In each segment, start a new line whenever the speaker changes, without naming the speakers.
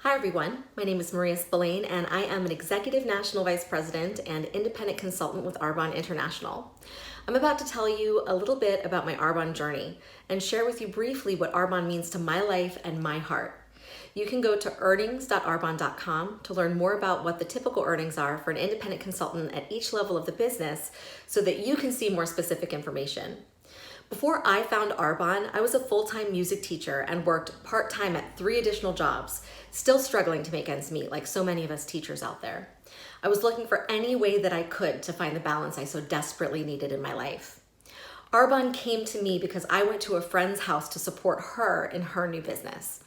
Hi everyone, my name is Maria Spillane and I am an Executive National Vice President and Independent Consultant with Arbonne International. I'm about to tell you a little bit about my Arbonne journey and share with you briefly what Arbonne means to my life and my heart. You can go to earnings.arbonne.com to learn more about what the typical earnings are for an independent consultant at each level of the business so that you can see more specific information. Before I found Arbonne, I was a full-time music teacher and worked part-time at 3 additional jobs, still struggling to make ends meet like so many of us teachers out there. I was looking for any way that I could to find the balance I so desperately needed in my life. Arbonne came to me because I went to a friend's house to support her in her new business.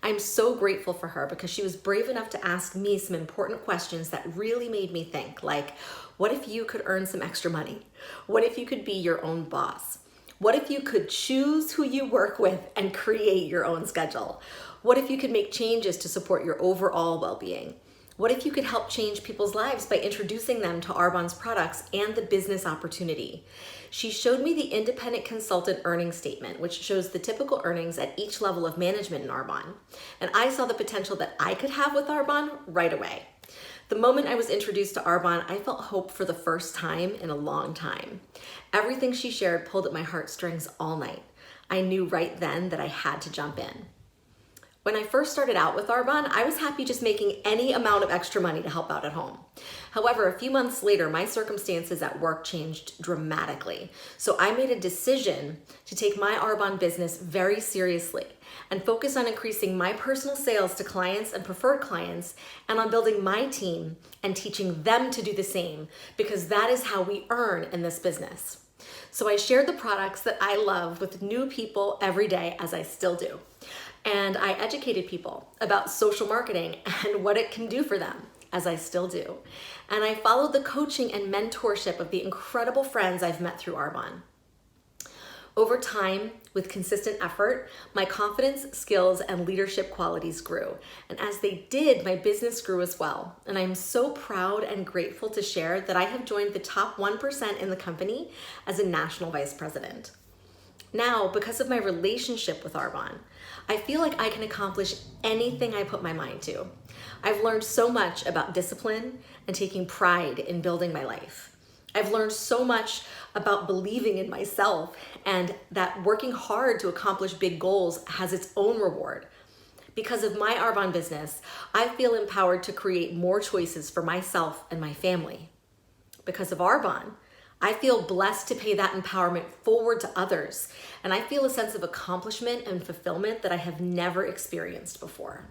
I'm so grateful for her because she was brave enough to ask me some important questions that really made me think, like, what if you could earn some extra money? What if you could be your own boss? What if you could choose who you work with and create your own schedule? What if you could make changes to support your overall well-being? What if you could help change people's lives by introducing them to Arbonne's products and the business opportunity? She showed me the independent consultant earnings statement, which shows the typical earnings at each level of management in Arbonne. And I saw the potential that I could have with Arbonne right away. The moment I was introduced to Arbonne, I felt hope for the first time in a long time. Everything she shared pulled at my heartstrings all night. I knew right then that I had to jump in. When I first started out with Arbonne, I was happy just making any amount of extra money to help out at home. However, a few months later, my circumstances at work changed dramatically. So I made a decision to take my Arbonne business very seriously and focus on increasing my personal sales to clients and preferred clients and on building my team and teaching them to do the same, because that is how we earn in this business. So I shared the products that I love with new people every day, as I still do. And I educated people about social marketing and what it can do for them, as I still do. And I followed the coaching and mentorship of the incredible friends I've met through Arbonne. Over time, with consistent effort, my confidence, skills, and leadership qualities grew. And as they did, my business grew as well. And I'm so proud and grateful to share that I have joined the top 1% in the company as a national vice president. Now, because of my relationship with Arbonne, I feel like I can accomplish anything I put my mind to. I've learned so much about discipline and taking pride in building my life. I've learned so much about believing in myself and that working hard to accomplish big goals has its own reward. Because of my Arbonne business, I feel empowered to create more choices for myself and my family. Because of Arbonne, I feel blessed to pay that empowerment forward to others, and I feel a sense of accomplishment and fulfillment that I have never experienced before.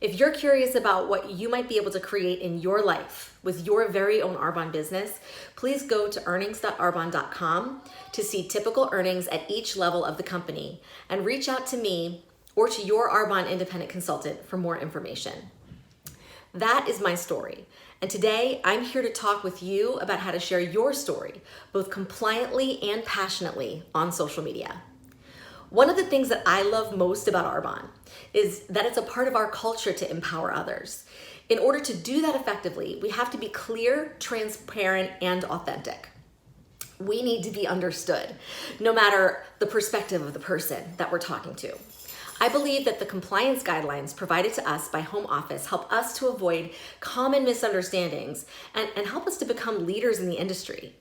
If you're curious about what you might be able to create in your life with your very own Arbonne business, please go to earnings.arbonne.com to see typical earnings at each level of the company and reach out to me or to your Arbonne independent consultant for more information. That is my story. And today I'm here to talk with you about how to share your story, both compliantly and passionately on social media. One of the things that I love most about Arbonne is that it's a part of our culture to empower others. In order to do that effectively, we have to be clear, transparent, and authentic. We need to be understood, no matter the perspective of the person that we're talking to. I believe that the compliance guidelines provided to us by Home Office help us to avoid common misunderstandings and help us to become leaders in the industry.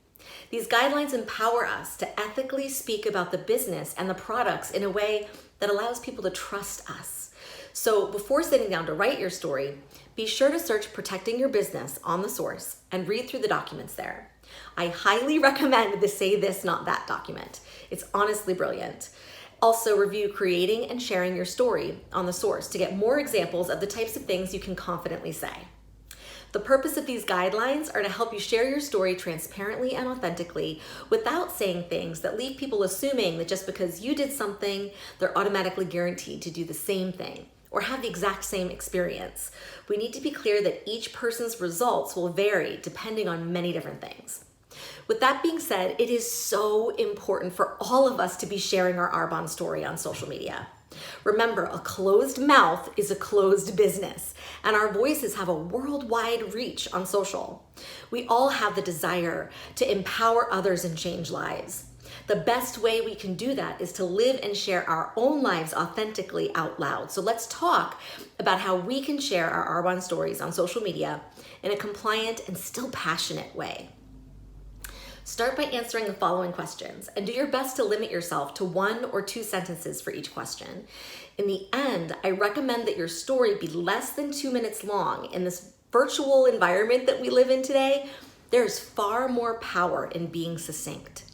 These guidelines empower us to ethically speak about the business and the products in a way that allows people to trust us. So before sitting down to write your story, be sure to search Protecting Your Business on the source and read through the documents there. I highly recommend the Say This, Not That document. It's honestly brilliant. Also, review Creating and Sharing Your Story on the source to get more examples of the types of things you can confidently say. The purpose of these guidelines are to help you share your story transparently and authentically without saying things that leave people assuming that just because you did something, they're automatically guaranteed to do the same thing or have the exact same experience. We need to be clear that each person's results will vary depending on many different things. With that being said, it is so important for all of us to be sharing our Arbonne story on social media. Remember, a closed mouth is a closed business, and our voices have a worldwide reach on social. We all have the desire to empower others and change lives. The best way we can do that is to live and share our own lives authentically out loud. So let's talk about how we can share our Arbonne stories on social media in a compliant and still passionate way. Start by answering the following questions and do your best to limit yourself to 1 or 2 sentences for each question. In the end, I recommend that your story be less than 2 minutes long. In this virtual environment that we live in today, there's far more power in being succinct.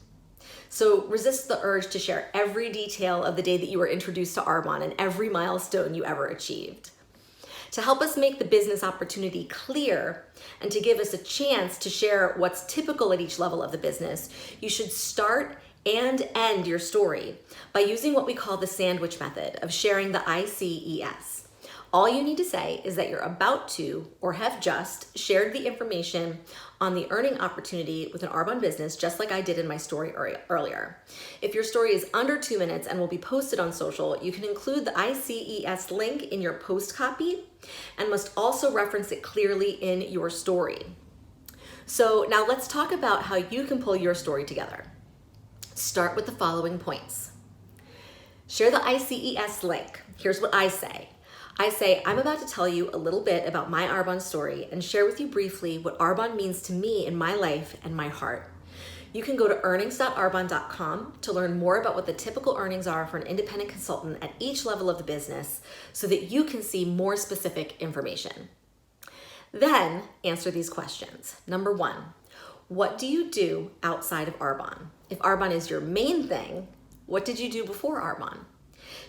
So resist the urge to share every detail of the day that you were introduced to Arbonne and every milestone you ever achieved. To help us make the business opportunity clear and to give us a chance to share what's typical at each level of the business, you should start and end your story by using what we call the sandwich method of sharing the ICES. All you need to say is that you're about to or have just shared the information on the earning opportunity with an Arbonne business, just like I did in my story earlier. If your story is under 2 minutes and will be posted on social, you can include the ICES link in your post copy and must also reference it clearly in your story. So now let's talk about how you can pull your story together. Start with the following points. Share the ICES link. Here's what I say. I say, I'm about to tell you a little bit about my Arbonne story and share with you briefly what Arbonne means to me in my life and my heart. You can go to earnings.arbonne.com to learn more about what the typical earnings are for an independent consultant at each level of the business so that you can see more specific information. Then answer these questions. Number 1, what do you do outside of Arbonne? If Arbonne is your main thing, what did you do before Arbonne?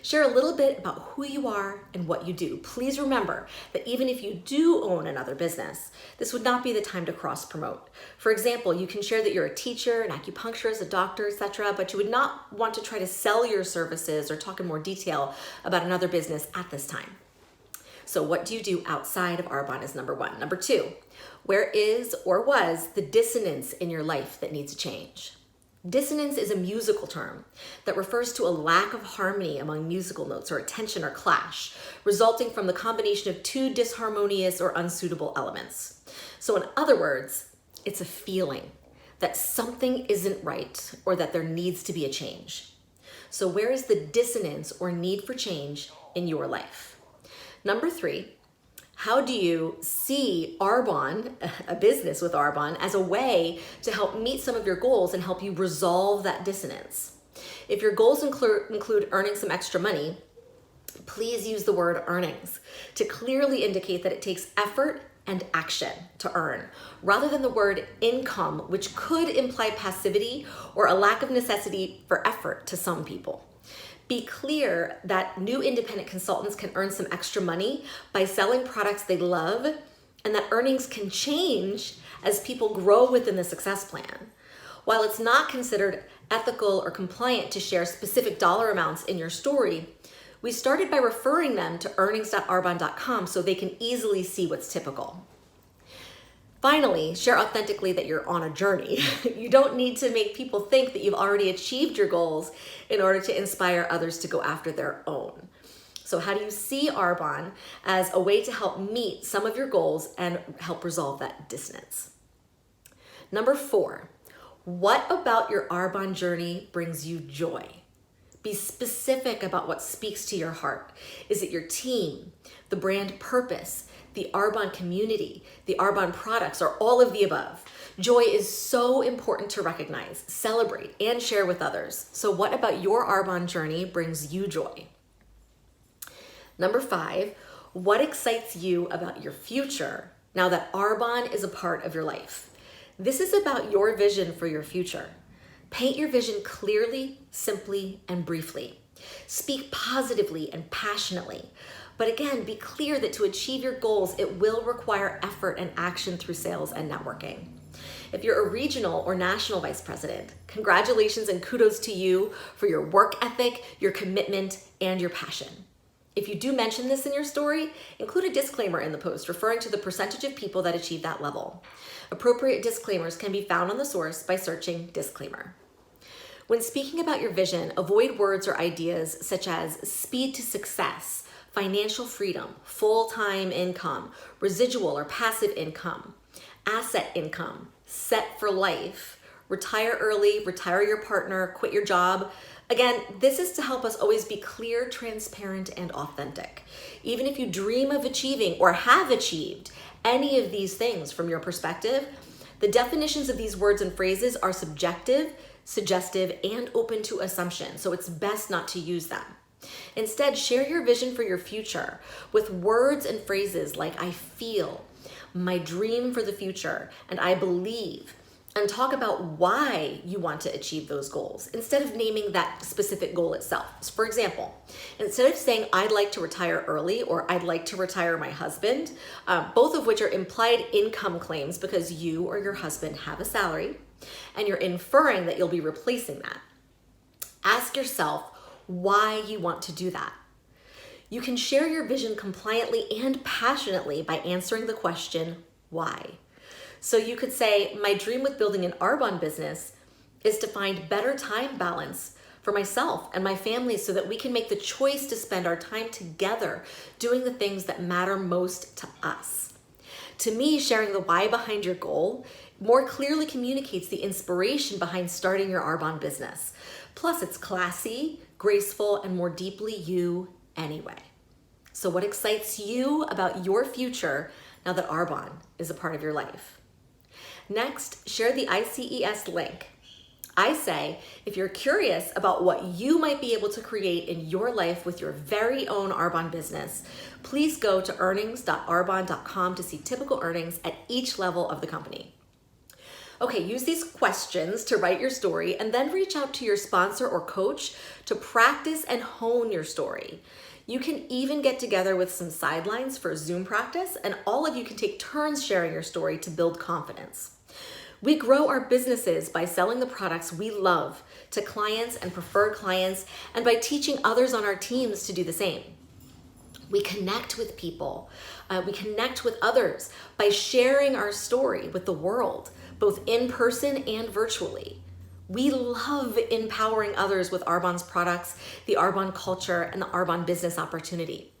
Share a little bit about who you are and what you do. Please remember that even if you do own another business, this would not be the time to cross-promote. For example, you can share that you're a teacher, an acupuncturist, a doctor, etc., but you would not want to try to sell your services or talk in more detail about another business at this time. So what do you do outside of Arbonne is number 1. Number 2, where is or was the dissonance in your life that needs to change? Dissonance is a musical term that refers to a lack of harmony among musical notes or a tension or clash, resulting from the combination of 2 disharmonious or unsuitable elements. So in other words, it's a feeling that something isn't right or that there needs to be a change. So where is the dissonance or need for change in your life? Number 3, how do you see Arbonne, a business with Arbonne, as a way to help meet some of your goals and help you resolve that dissonance? If your goals include earning some extra money, please use the word earnings to clearly indicate that it takes effort and action to earn, rather than the word income, which could imply passivity or a lack of necessity for effort to some people. Be clear that new independent consultants can earn some extra money by selling products they love, and that earnings can change as people grow within the success plan. While it's not considered ethical or compliant to share specific dollar amounts in your story, we started by referring them to earnings.arbonne.com so they can easily see what's typical. Finally, share authentically that you're on a journey. You don't need to make people think that you've already achieved your goals in order to inspire others to go after their own. So how do you see Arbonne as a way to help meet some of your goals and help resolve that dissonance? Number 4, what about your Arbonne journey brings you joy? Be specific about what speaks to your heart. Is it your team, the brand purpose, the Arbonne community, the Arbonne products, or all of the above? Joy is so important to recognize, celebrate, and share with others. So what about your Arbonne journey brings you joy? Number 5, what excites you about your future now that Arbonne is a part of your life? This is about your vision for your future. Paint your vision clearly, simply, and briefly. Speak positively and passionately. But again, be clear that to achieve your goals, it will require effort and action through sales and networking. If you're a regional or national vice president, congratulations and kudos to you for your work ethic, your commitment, and your passion. If you do mention this in your story, include a disclaimer in the post referring to the percentage of people that achieve that level. Appropriate disclaimers can be found on the source by searching disclaimer. When speaking about your vision, avoid words or ideas such as speed to success, financial freedom, full-time income, residual or passive income, asset income, set for life, retire early, retire your partner, quit your job. Again, this is to help us always be clear, transparent, and authentic. Even if you dream of achieving or have achieved any of these things from your perspective, the definitions of these words and phrases are subjective, suggestive, and open to assumption, so it's best not to use them. Instead, share your vision for your future with words and phrases like I feel, my dream for the future, and I believe, and talk about why you want to achieve those goals instead of naming that specific goal itself. So for example, instead of saying I'd like to retire early or I'd like to retire my husband, both of which are implied income claims because you or your husband have a salary and you're inferring that you'll be replacing that. Ask yourself why you want to do that. You can share your vision compliantly and passionately by answering the question, why? So you could say, my dream with building an Arbonne business is to find better time balance for myself and my family so that we can make the choice to spend our time together doing the things that matter most to us. To me, sharing the why behind your goal more clearly communicates the inspiration behind starting your Arbonne business. Plus, it's classy, graceful, and more deeply you anyway. So what excites you about your future now that Arbonne is a part of your life? Next, share the ICES link. I say, if you're curious about what you might be able to create in your life with your very own Arbonne business, please go to earnings.arbonne.com to see typical earnings at each level of the company. Okay, use these questions to write your story and then reach out to your sponsor or coach to practice and hone your story. You can even get together with some sidelines for Zoom practice, and all of you can take turns sharing your story to build confidence. We grow our businesses by selling the products we love to clients and preferred clients, and by teaching others on our teams to do the same. We connect with people. We connect with others by sharing our story with the world, both in person and virtually. We love empowering others with Arbonne's products, the Arbonne culture, and the Arbonne business opportunity.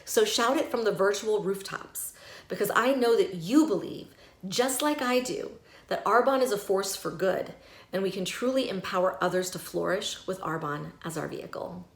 So shout it from the virtual rooftops, because I know that you believe, just like I do, that Arbonne is a force for good, and we can truly empower others to flourish with Arbonne as our vehicle.